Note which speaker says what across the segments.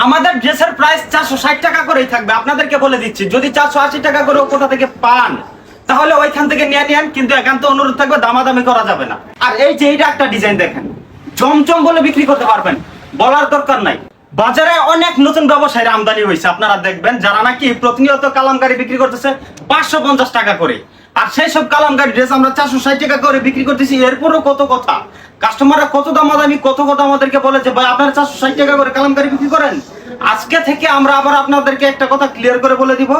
Speaker 1: আমাদের ড্রেসের প্রাইস 460 টাকা করেই থাকবে। আপনাদেরকে বলে দিচ্ছি, যদি 480 টাকা করে কোথা থেকে পান তাহলে ওইখান থেকে নিয়ে নেন, কিন্তু একান্ত অনুরোধ থাকবে দামাদামি করা যাবে না। আর এই যে এইটা একটা ডিজাইন দেখেন, জমজম বলে বিক্রি করতে পারবেন, বলার দরকার নাই। বাজারে অনেক নতুন ব্যবসায়ীর আমদানি হয়েছে, আপনারা দেখবেন, যারা নাকি প্রতিনিয়ত কালামকারী বিক্রি করতেছে 550 টাকা করে। আর সেই সব কালামকারী ড্রেস আমরা 460 টাকা করে বিক্রি করতেছি। এরপরও কত কথা, কাস্টমাররা কত দামাদামি, কত কথা আমাদেরকে বলে যে ভাই আপনারা 460 টাকা করে কালামকারী বিক্রি করেন। আজকে থেকে আমরা আবার আপনাদেরকে একটা কথা ক্লিয়ার করে বলে দিব,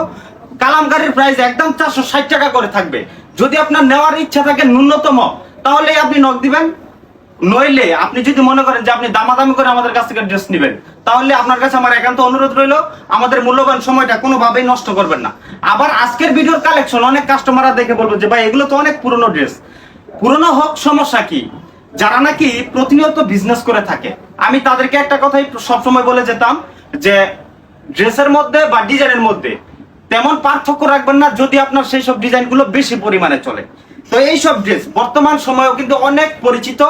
Speaker 1: কালামকারীর প্রাইস একদম 460 টাকা করে থাকবে। যদি আপনার নেওয়ার ইচ্ছা থাকে ন্যূনতম, তাহলে আপনি নক দিবেন। নইলে আপনি যদি মনে করেন যে আপনি দামাদামি করে আমাদের কাছ থেকে ড্রেস নেবেন, তাহলে আপনার কাছে আমার একান্ত অনুরোধ রইল, আমাদের মূল্যবান সময়টা কোনোভাবেই নষ্ট করবেন না। আবার আজকের ভিডিওর কালেকশন অনেক কাস্টমাররা দেখে বলবো যে ভাই এগুলো তো অনেক পুরনো ড্রেস। পুরনো হোক, সমস্যা কি? যারা নাকি প্রতিনিয়ত বিজনেস করে থাকে, আমি তাদেরকে একটা কথাই সবসময় বলে যেতাম যে ড্রেসের মধ্যে বা ডিজাইনের মধ্যে তেমন পার্থক্য রাখবেন না, যদি আপনার সেই সব ডিজাইনগুলো বেশি পরিমাণে চলে। তো এই সব ড্রেস বর্তমান সময়েও কিন্তু অনেক পরিচিত,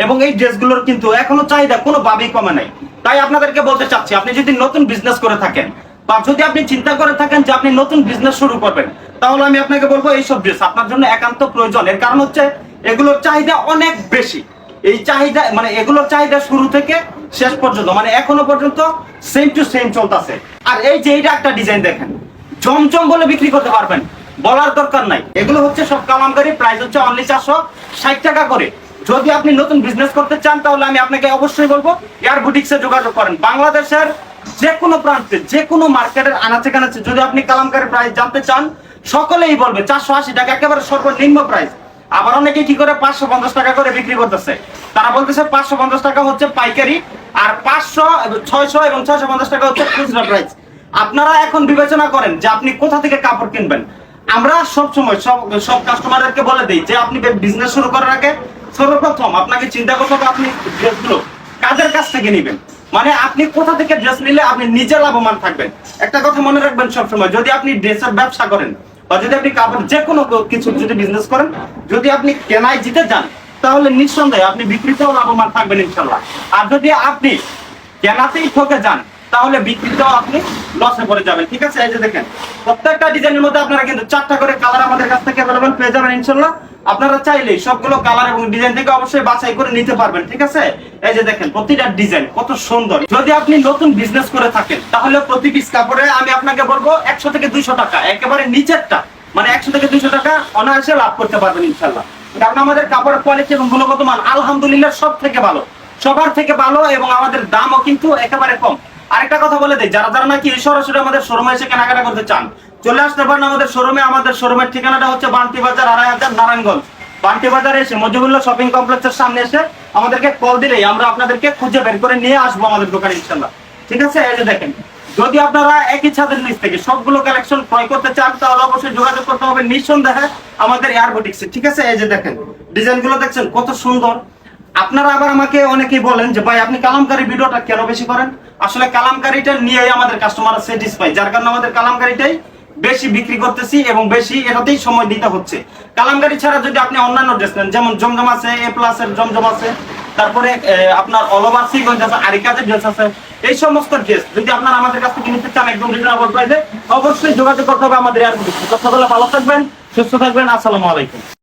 Speaker 1: এবং এই ড্রেসগুলোর কিন্তু এখনো চাহিদা কোনোভাবেই কমে নাই। তাই আপনাদেরকে বলতে চাচ্ছি, আপনি যদি নতুন বিজনেস করে থাকেন বা যদি আপনি চিন্তা করে থাকেন যে আপনি নতুন বিজনেস শুরু করবেন, তাহলে আমি আপনাকে বলবো এই সব ড্রেস আপনার জন্য একান্ত প্রয়োজন। এর কারণ হচ্ছে এগুলোর চাহিদা অনেক বেশি। এই চাহিদা মানে এগুলোর চাহিদা শুরু থেকে শেষ পর্যন্ত, মানে এখনো পর্যন্ত সেম টু সেম চলতেছে। আর এই যে এইটা একটা ডিজাইন দেখেন, জমজম বলে বিক্রি করতে পারবেন, বলার দরকার নাই। এগুলো হচ্ছে সব কালামকারী, প্রাইস হচ্ছে অনলি 460 টাকা করে। যদি আপনি নতুন বিজনেস করতে চান, তাহলে আমি আপনাকে অবশ্যই বলবো এয়ার বুটিক্সে যোগাযোগ করেন। বাংলাদেশের যে কোনো প্রান্তে, যে কোনো মার্কেটের আনাচে কানাচে যদি আপনি কালামকারী প্রাইস জানতে চান, সকলেই বলবে 480 টাকা একেবারে সর্বনিম্ন প্রাইস। আবার অনেকে কি করে 550 টাকা করে বিক্রি করতেছে, তারা বলতেছে 550 টাকা হচ্ছে পাইকারি, আর 500, 600 এবং 650 টাকা হচ্ছে খুচরা প্রাইস। আপনারা এখন বিবেচনা করেন যে আপনি কোথা থেকে কাপড় কিনবেন। আমরা সবসময় সব কাস্টমারদেরকে বলে দিই যে আপনি বিজনেস শুরু করার আগে সর্বপ্রথম আপনাকে চিন্তা করতে হবে আপনি ড্রেসগুলো কাদের কাছ থেকে নেবেন, মানে আপনি কোথা থেকে ড্রেস নিলে আপনি নিজে লাভবান থাকবেন। একটা কথা মনে রাখবেন সবসময়, যদি আপনি ড্রেসের ব্যবসা করেন বা যদি আপনি কাপড় যে কোনো কিছু যদি বিজনেস করেন, যদি আপনি কেনায় জিতে যান, তাহলে নিঃসন্দেহে আপনি বিক্রিতেও লাভবান থাকবেন ইনশাল্লাহ। আর যদি আপনি কেনাতেই ঠকে যান, তাহলে বিক্রিতেও আপনি লসে পড়ে যাবেন। ঠিক আছে, এই যে দেখেন, প্রত্যেকটা ডিজাইনের মধ্যে আপনারা কিন্তু 4টা করে কালার আমাদের কাছ থেকে অ্যাভেলেবল পেয়ে যাবেন ইনশাল্লাহ। আপনারা চাইলেই সবগুলো কালার এবং ডিজাইন থেকে অবশ্যই বাছাই করে নিতে পারবেন। ঠিক আছে, এই যে দেখেন প্রতিটা ডিজাইন কত সুন্দর। যদি আপনি নতুন বিজনেস করে থাকেন, তাহলে প্রতি পিস কাপড়ে আমি আপনাকে বলবো 100 থেকে 200 টাকা, একেবারে নিচেরটা মানে 100 থেকে 200 টাকা অনায়াসে লাভ করতে পারবেন ইনশাল্লাহ। কারণ আমাদের কাপড়ের কোয়ালিটি এবং গুণগত মান আলহামদুলিল্লাহ সব থেকে ভালো, সবার থেকে ভালো, এবং আমাদের দামও কিন্তু একেবারে কম। আরেকটা কথা বলে দেই, যারা যারা নাকি সরাসরি আমাদের শোরুমে এসে কেনাকাটা করতে চান, চলে আসতে পারেন আমাদের শোরুমে। আমাদের শোরুমের ঠিকানাটা হচ্ছে বান্টি বাজার, 2500 নারায়ণগঞ্জ। বান্টি বাজারে এসে মজিবুল্লাহ শপিং কমপ্লেক্সের সামনে এসে আমাদেরকে কল দিলেই আমরা আপনাদেরকে খুঁজে বের করে নিয়ে আসবো আমাদের দোকানে ইনশাল্লাহ। ঠিক আছে, এই যে দেখেন, যদি আপনারা একই ছাদের নিচ থেকে সবগুলো কালেকশন ক্রয় করতে চান, তাহলে অবশ্যই যোগাযোগ করতে হবে নিঃসন্দেহে আমাদের এয়ার বুটিক্সে। ঠিক আছে, এই যে দেখেন ডিজাইনগুলো দেখছেন কত সুন্দর। আপনারা আবার আমাকে অনেকেই বলেন যে ভাই আপনি কালামকারী ভিডিওটা কেন বেশি করেন? আসলে কালামকারীটা নিয়েই আমাদের কাস্টমাররা স্যাটিসফাই, যার কারণে আমাদের কালামকারীটাই বেশি বিক্রি করতেছি এবং বেশি এটাতেই সময় দিতে হচ্ছে। কালামকারী ছাড়া যদি আপনি অন্যান্য ড্রেস নেন, যেমন জমজম আছে, এ প্লাস এর জমজম আছে, তারপরে আপনার অল ওভার সিকোয়েন্স আছে, আরিকাজের ড্রেস আছে, এই সমস্ত ড্রেস যদি আপনারা আমাদের কাছ থেকে নিতে চান একদম রিজনেবল প্রাইসে, অবশ্যই যোগাযোগ করতে হবে আমাদের এয়ার বুটিক্সে। কথা বলে ভালো থাকবেন, সুস্থ থাকবেন, আসসালামু আলাইকুম।